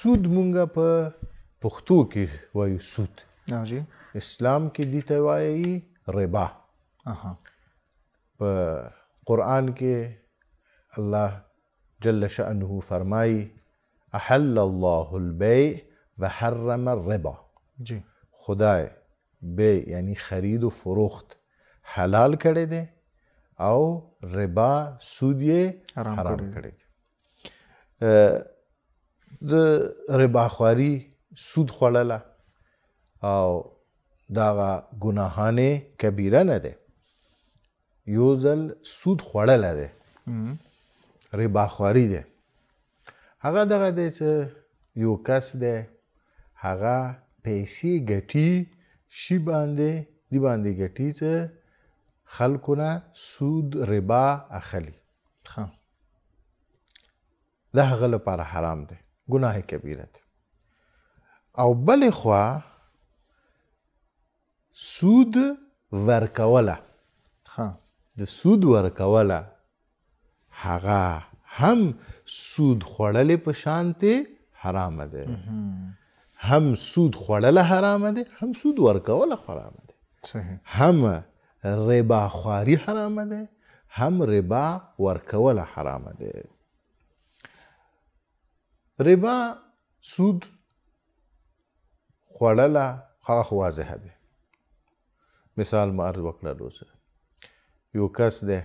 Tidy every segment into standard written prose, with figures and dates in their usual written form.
سود مونږه په پښتو کې وایو سود. جی. اسلام کې دې ته وایي ربا. په قرآن کې الله جل شأنه فرمایي احل الله البیع وحرم الربا. جی. خدای بیع یعنی خرید و فروخت حلال کړی دی او ربا سود یې حرام کړی دی. د ربا خواري سود خوړله او دغه ګناهانې کبیره نه دی. یو ځل سود خوړلی دی ربا خواري دی. هغه دغه دی چې یو کس دی هغه پیسې ګټي شي باندې دی باندې ګټي چې خلکو نه سود ربا اخلي. دا هغه لپاره حرام دی، ګناه کبیره دی. او بلې خوا سود ورکوله، د سود ورکوله هغه هم سود خوړلې په شانتې حرامه دی. هم سود خوړله حرامه دی، هم سود ورکوله حرامه دی. هم ربا خواري حرامه دی، هم ربا ورکوله حرامه دی. ربا سود خوړله هغه واضحه دی. مثال ما عرض وکړل اوسه یو کس دی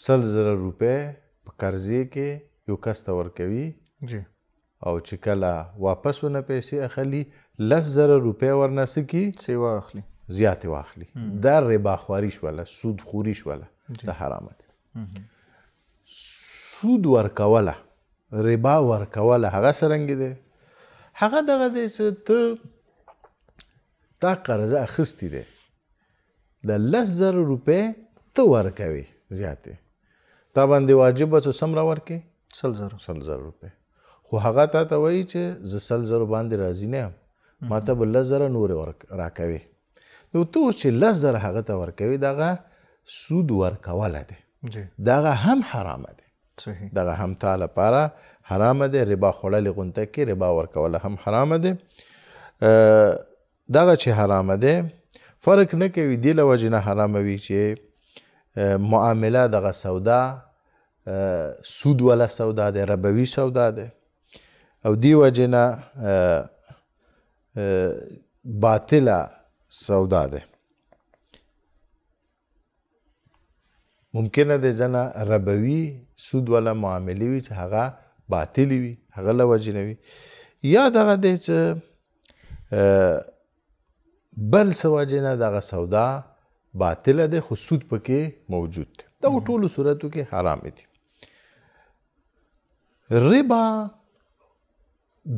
100,000 روپۍ په قرضې کې یو کس ته ورکوي او چې کله واپس ونه پیسې اخلي 10,000 روپۍ ورنه څه کي واخلي زیاتې واخلي. دا ربا خواري شوله، سود خوري شوله، دا حرامه ده. سود ورکوله ربا ورکوله هغه څرنګه دی؟ هغه دغه دی چې تا قرضه اخیستې دی د 10,000 روپۍ ته ورکوي زیاتې، تا باندې واجب به څه څومره ورکړې؟ 100,000 روپۍ. خو هغه تا ته وایي چې زه 100,000 باندې راضي نه یم، ما ته به 10,000 نورې راکوي. نو ته اوس چې 10,000 هغه ته ورکوي دغه سود ورکوله دی، دغه هم حرامه دی. دغه هم تا لپاره حرامه دی. ربا خوړلې غونته کې ربا ورکوله هم حرامه دی. دغه چې حرامه دی فرق نه کوي دې له وجې نه حرامه وي چې معامله دغه سودا سود والا سودا دی، ربوي سودا دی، او دې وجې نه باطله سودا دی. ممکنه دی ځنه ربوي سود والا معاملې وي چې هغه باطلې وي، هغه له وجې نه وي. یا دغه دی چې بل څه وجې نه دغه سودا باطله دی خو سود پکې موجود دی. دغه ټولو صورتو کې حرام دي. ربا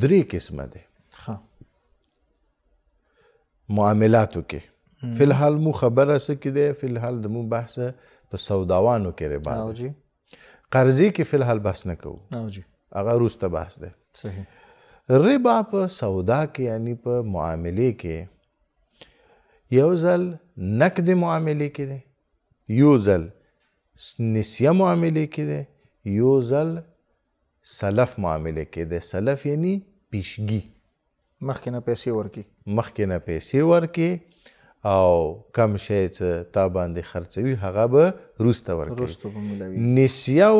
3 قسمه دی معاملاتو کې. فی الحال مو خبره څه کې دی؟ فی الحال د مو بحث په سوداوانو کې ربا دی. قرضې کې فی الحال بحث نه کوو، هغه وروسته بحث دی. ربا په سودا کې یعنی په معاملې کې یو ځل نقد معاملې کې دی، یو ځل نسیه معاملې کې دی، یو ځل سلف معاملې کې دی. سلف یعنی پیشګي، مخکې نه پیسې ورکي، مخکې نه پیسې ورکي او کم شی چې تا باندې خرڅوي هغه به وروسته ورکوي. نسیه او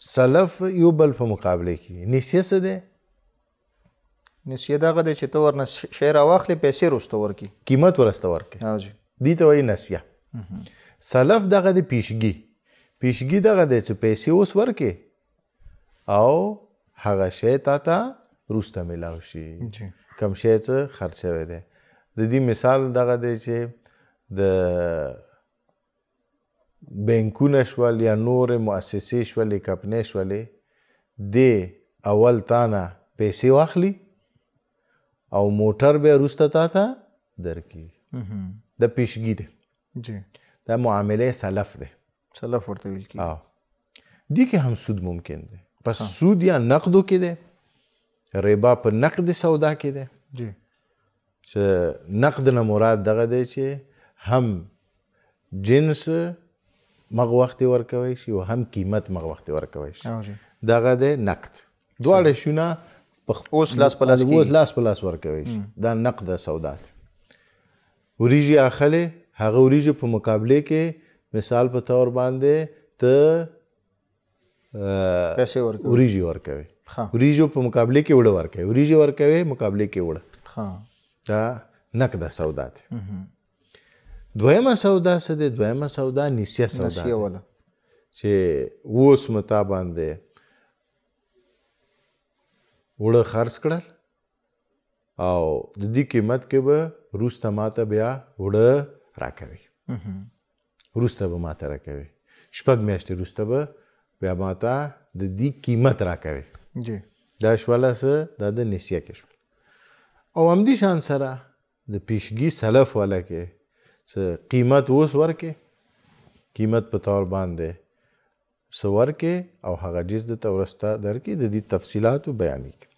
سلف یو بل په مقابله کې. نسیه څه دی؟ نسیه دغه دی چې ته ورنه شی راواخلې پیسې وروسته ورکي، قیمت وروسته ورکي، دې ته وایي نسیه. سلف دغه دی پیشګي. پیشګي دغه دی چې پیسې اوس ورکي او هغه شی تا ته وروسته میلاو شي، کم شی چې خرڅ شوی دی. د دې مثال دغه دی چې د بینکونه شول یا نور مؤسسې شولې کمپنۍ شولې، د اول تا نه پیسې واخلي او موټر به وروسته تا ته درکړي. د پیشګي دی. دا معامله سلف دی. سلف ورته ویل کېږي. دې کې هم سود ممکن دی. پس سود یا نقدو کې دی. ربا په نقد سودا کې دی چې نقد نه مراد دغه دی چې هم جنس مغ وخت ورکوي شي او هم قیمت مغ وخت ورکوي شي. دغه دی نقد. دواړه شونه اوس لاس په لاس اوس کېږي. لاس په لاس ورکوي شي. دا نقد سودا ده. وریجې اخلې، هغه وریجې په مقابلې کې مثال په طور باندې ته پیسې ورکوي. وریجې ورکوي. وریجو په مقابلې کې وړه ورکوي. وریجې ورکوي مقابلې کې وړه. دا نقد سودا ده. دویمه سودا څه ده؟ دویمه سودا نسیه سودا ده. نسیه والا چې اوس متا باندې وړه خرڅ کړل او د دې قیمت کې به وروسته ماته بیا وړه راکوي. وروسته به ماته راکوي. 6 میاشتې وروسته به بیا ماته د دې قیمت راکوي. دا شوله څه؟ دا د نسیه کې شول. او همدې شان سره د پیشګي سلف والا کې څه قیمت اوس ورکې، قیمت په طور باندې څه ورکې او هغه جز د ته ورسته درکې د دې تفصیلاتو بیانې کړي.